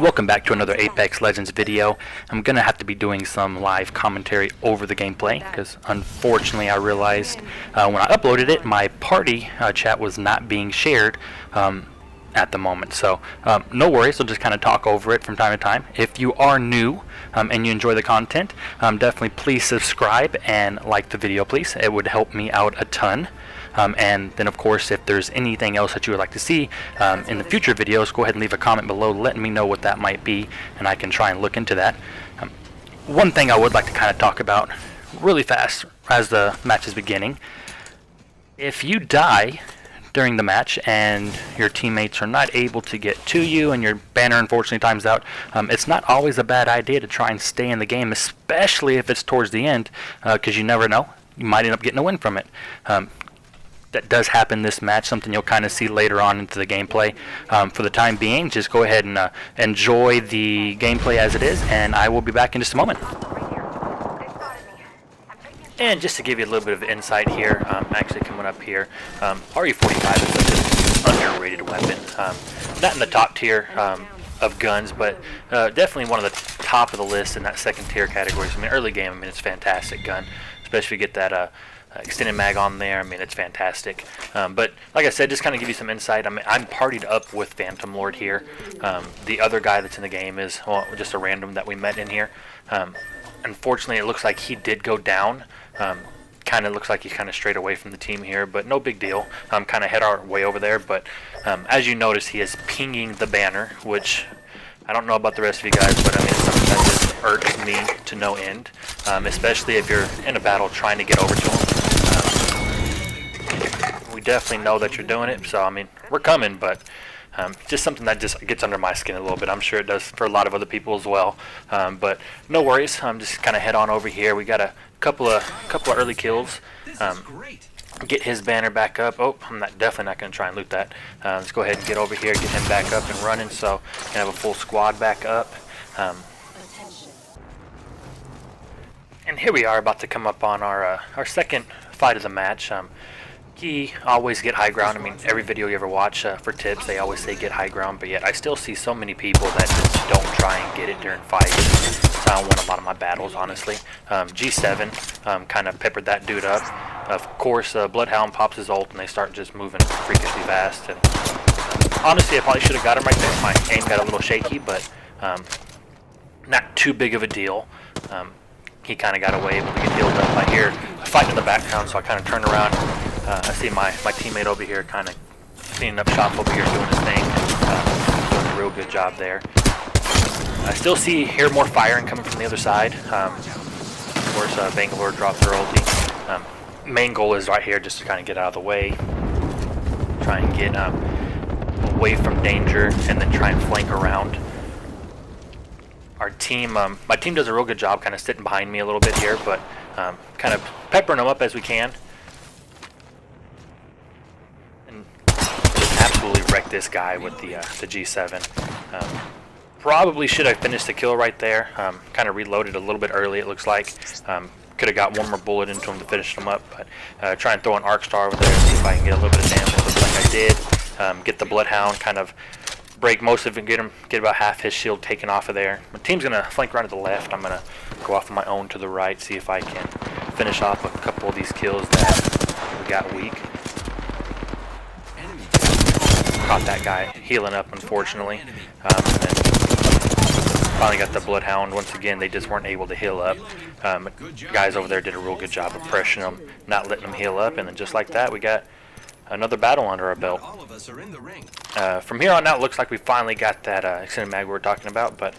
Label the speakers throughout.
Speaker 1: Welcome back to another Apex Legends video. I'm gonna have to be doing some live commentary over the gameplay because unfortunately I realized when I uploaded it my party chat was not being shared at the moment. So no worries, I'll just kind of talk over it from time to time. If you are new and you enjoy the content, definitely please subscribe and like the video, please. It would help me out a ton. And then of course if there's anything else that you would like to see in the future videos, go ahead and leave a comment below letting me know what that might be, and I can try and look into that. One thing I would like to kind of talk about really fast as the match is beginning: if you die during the match and your teammates are not able to get to you and your banner unfortunately times out, it's not always a bad idea to try and stay in the game, especially if it's towards the end, because you never know, you might end up getting a win from it. That does happen this match, something you'll kind of see later on into the gameplay. For the time being, just go ahead and enjoy the gameplay as it is, and I will be back in just a moment. And just to give you a little bit of insight here, actually coming up here, RE45 is such an underrated weapon. Not in the top tier of guns, but definitely one of the top of the list in that second tier category. So, I mean, early game, I mean, it's a fantastic gun, especially if you get that extended mag on there. I mean, it's fantastic. But like I said, just kind of give you some insight. I mean, I'm partied up with Phantom Lord here. The other guy that's in the game is, well, just a random that we met in here. Unfortunately, it looks like he did go down. Kind of looks like he's kind of strayed away from the team here, but no big deal. Kind of head our way over there, but as you notice, he is pinging the banner, which I don't know about the rest of you guys, but I mean, it's something that just irks me to no end, especially if you're in a battle trying to get over to him. We definitely know that you're doing it, so I mean, we're coming, but just something that just gets under my skin a little bit. I'm sure it does for a lot of other people as well, but no worries. Just kind of head on over here. We got a couple of early kills. Get his banner back up. Oh, I'm definitely not going to try and loot that. Let's go ahead and get over here, get him back up and running, so we can have a full squad back up. And here we are, about to come up on our second fight of the match. Key, always get high ground. I mean, every video you ever watch for tips, they always say get high ground, but yet I still see so many people that just don't try and get it during fights. So I don't win a lot of my battles, honestly. G7 kind of peppered that dude up. Of course, Bloodhound pops his ult and they start just moving freakishly fast. And honestly, I probably should have got him right there. My aim got a little shaky, but not too big of a deal. He kind of got away, but we get healed up. I hear a fight in the background, so I kind of turn around. I see my teammate over here kind of cleaning up shop over here, doing his thing. Doing a real good job there. I still hear more firing coming from the other side. Of course, Bangalore dropped their ulti. Main goal is right here, just to kind of get out of the way. Try and get away from danger, and then try and flank around. Our team, my team does a real good job kind of sitting behind me a little bit here, but kind of peppering them up as we can. And just absolutely wreck this guy with the G7. Probably should have finished the kill right there. Kind of reloaded a little bit early, it looks like. Could have got one more bullet into him to finish him up, but try and throw an arc star over there, see if I can get a little bit of damage. It looks like I did. Get the Bloodhound, kind of break most of it, get about half his shield taken off of there. My team's gonna flank around to the left. I'm gonna go off on my own to the right, see if I can finish off a couple of these kills that we got weak. Caught that guy healing up, unfortunately. And finally got the Bloodhound. Once again, they just weren't able to heal up. Guys over there did a real good job of pressuring them, not letting them heal up, and then just like that, we got another battle under our belt. From here on out, it looks like we finally got that extended mag we were talking about, but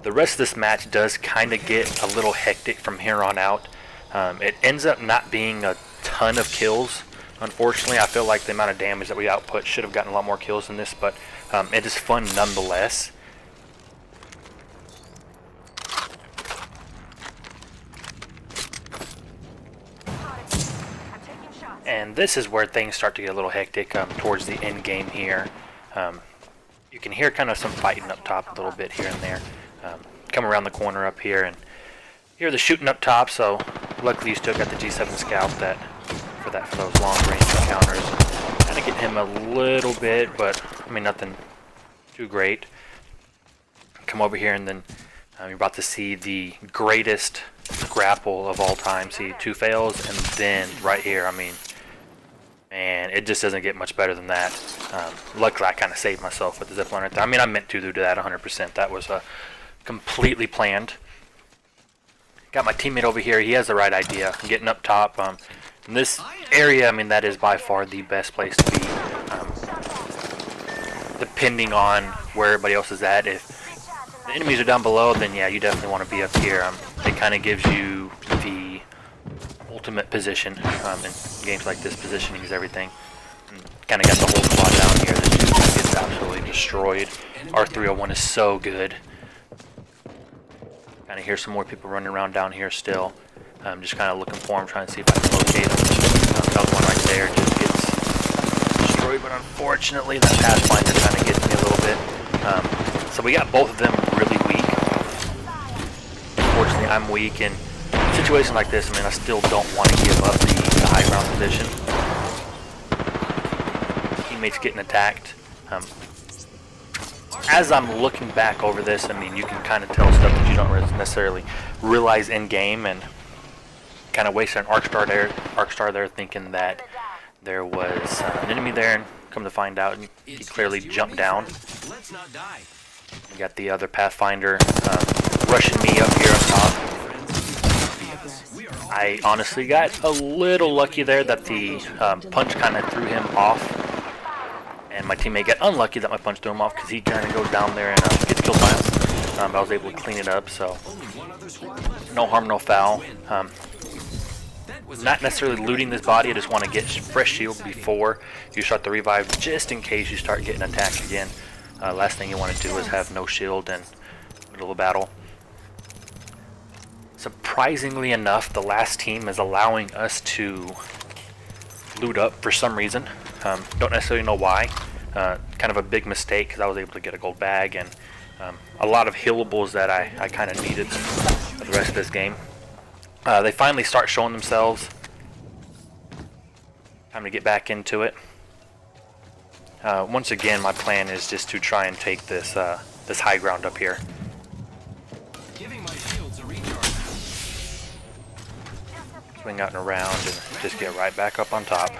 Speaker 1: the rest of this match does kind of get a little hectic from here on out. It ends up not being a ton of kills. Unfortunately, I feel like the amount of damage that we output should have gotten a lot more kills than this, but it is fun nonetheless. And this is where things start to get a little hectic towards the end game here. You can hear kind of some fighting up top a little bit here and there. Come around the corner up here and hear the shooting up top, so luckily you still got the G7 Scout for those long range encounters. Kind of getting him a little bit, but I mean nothing too great. come over here, and then you're about to see the greatest grapple of all time. See, 2 fails, and then right here, I mean, man, it just doesn't get much better than that. Luckily, I kind of saved myself with the zipline right there. I mean, I meant to do that 100%. That was completely planned. Got my teammate over here. He has the right idea. I'm getting up top. In this area, I mean, that is by far the best place to be. Depending on where everybody else is at. If the enemies are down below, then yeah, you definitely want to be up here. It kind of gives you the ultimate position. In games like this, positioning is everything. Kind of got the whole squad down here. This dude gets absolutely destroyed. R301 is so good. Kind of hear some more people running around down here still. Just kind of looking for him, trying to see if I can locate him. That one right there just gets destroyed, but unfortunately that Pathfinder kind of gets me a little bit. So we got both of them really weak. Unfortunately, I'm weak, and in a situation like this, I mean, I still don't want to give up the high ground position. Teammates getting attacked. As I'm looking back over this, I mean, you can kind of tell stuff that you don't necessarily realize in game, and kind of wasted an arc star there, thinking that there was an enemy there, and come to find out, he clearly jumped down. You got the other Pathfinder rushing me up here on top. I honestly got a little lucky there that the punch kind of threw him off. And my teammate got unlucky that my punch threw him off, because he kind of goes down there and gets killed by us. But I was able to clean it up, so no harm, no foul. Not necessarily looting this body, I just want to get fresh shield before you start the revive, just in case you start getting attacked again. Last thing you want to do is have no shield in the middle of battle. Surprisingly enough, the last team is allowing us to loot up for some reason. Don't necessarily know why. Kind of a big mistake, because I was able to get a gold bag and a lot of healables that I kind of needed for the rest of this game. They finally start showing themselves. Time to get back into it. Once again, my plan is just to try and take this this high ground up here. Swing out and around and just get right back up on top.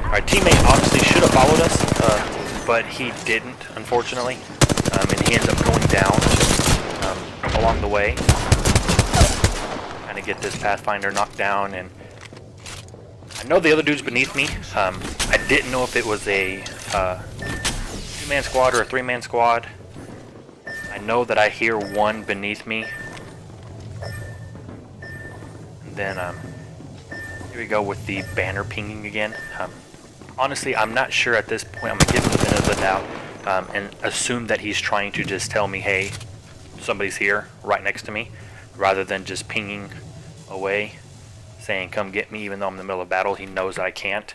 Speaker 1: Our teammate honestly should have followed us, but he didn't, unfortunately. And he ends up going down along the way. Trying to get this Pathfinder knocked down, and I know the other dude's beneath me. I didn't know if it was a 2-man squad or a 3-man squad. I know that I hear one beneath me. And then here we go with the banner pinging again. Honestly, I'm not sure at this point. I'm going to give him the benefit of the doubt and assume that he's trying to just tell me, hey, somebody's here right next to me, rather than just pinging away, saying, come get me, even though I'm in the middle of battle. He knows that I can't.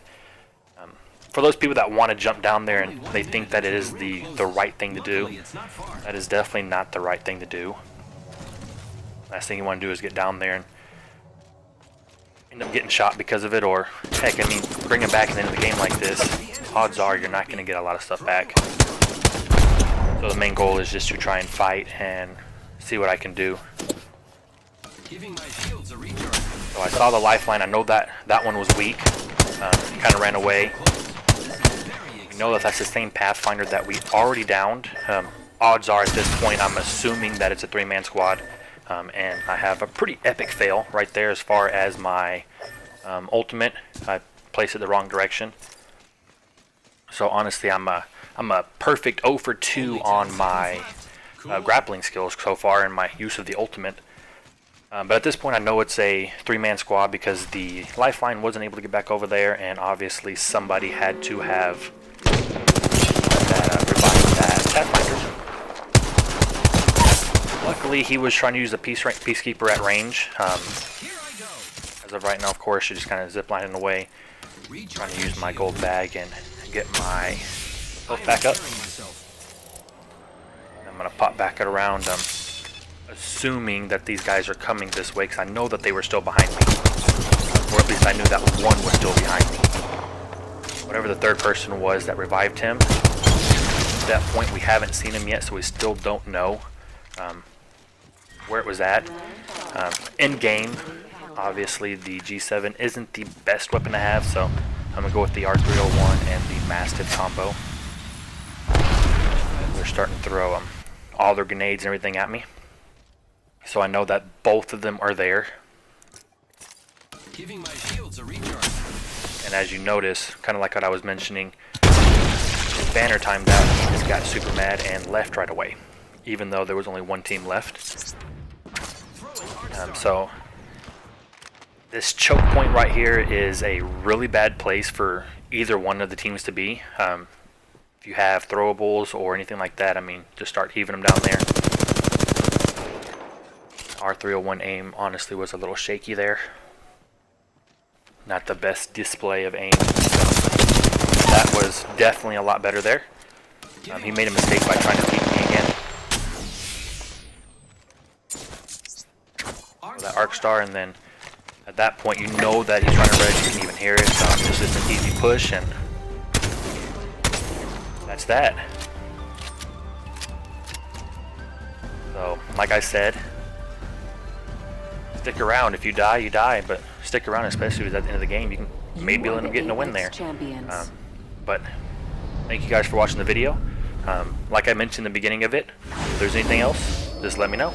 Speaker 1: For those people that want to jump down there and they think that it is the right thing to do, that is definitely not the right thing to do. Last thing you want to do is get down there and end up getting shot because of it, or heck, I mean, bring it back into the game like this, odds are you're not going to get a lot of stuff back. So the main goal is just to try and fight and see what I can do. So I saw the lifeline. I know that one was weak. Kind of ran away. We know that that's the same Pathfinder that we already downed. Odds are at this point, I'm assuming that it's a 3-man squad. And I have a pretty epic fail right there as far as my ultimate. I placed it the wrong direction. So honestly, I'm a perfect 0 for 2 on my grappling skills so far in my use of the ultimate. But at this point, I know it's a 3-man squad because the lifeline wasn't able to get back over there, and obviously somebody had to have revived that Pathfinder. Luckily, he was trying to use a Peacekeeper at range. As of right now, of course, you're just kind of ziplining away, trying to use my gold bag and get my health back up. I'm going to pop back it around, assuming that these guys are coming this way, because I know that they were still behind me. Or at least I knew that one was still behind me. Whatever the third person was that revived him, that point, we haven't seen him yet, so we still don't know where it was at. In game, obviously the G7 isn't the best weapon to have, so I'm going to go with the R301 and the Mastiff combo. They're starting to throw all their grenades and everything at me. So I know that both of them are there.
Speaker 2: Giving my shields a recharge.
Speaker 1: And as you notice, kind of like what I was mentioning, Banner timed out and he just got super mad and left right away, even though there was only one team left. So this choke point right here is a really bad place for either one of the teams to be. If you have throwables or anything like that, I mean, just start heaving them down there. R301 aim honestly was a little shaky there. Not the best display of aim. That was definitely a lot better there. He made a mistake by trying to keep me again. That arc star, and then at that point you know that he's running red. You can even hear it. It's just an easy push, and that's that. So, like I said, stick around. If you die, you die, but stick around, especially at the end of the game. You can maybe end up getting a win there. But thank you guys for watching the video. Like I mentioned in the beginning of it, if there's anything else, just let me know.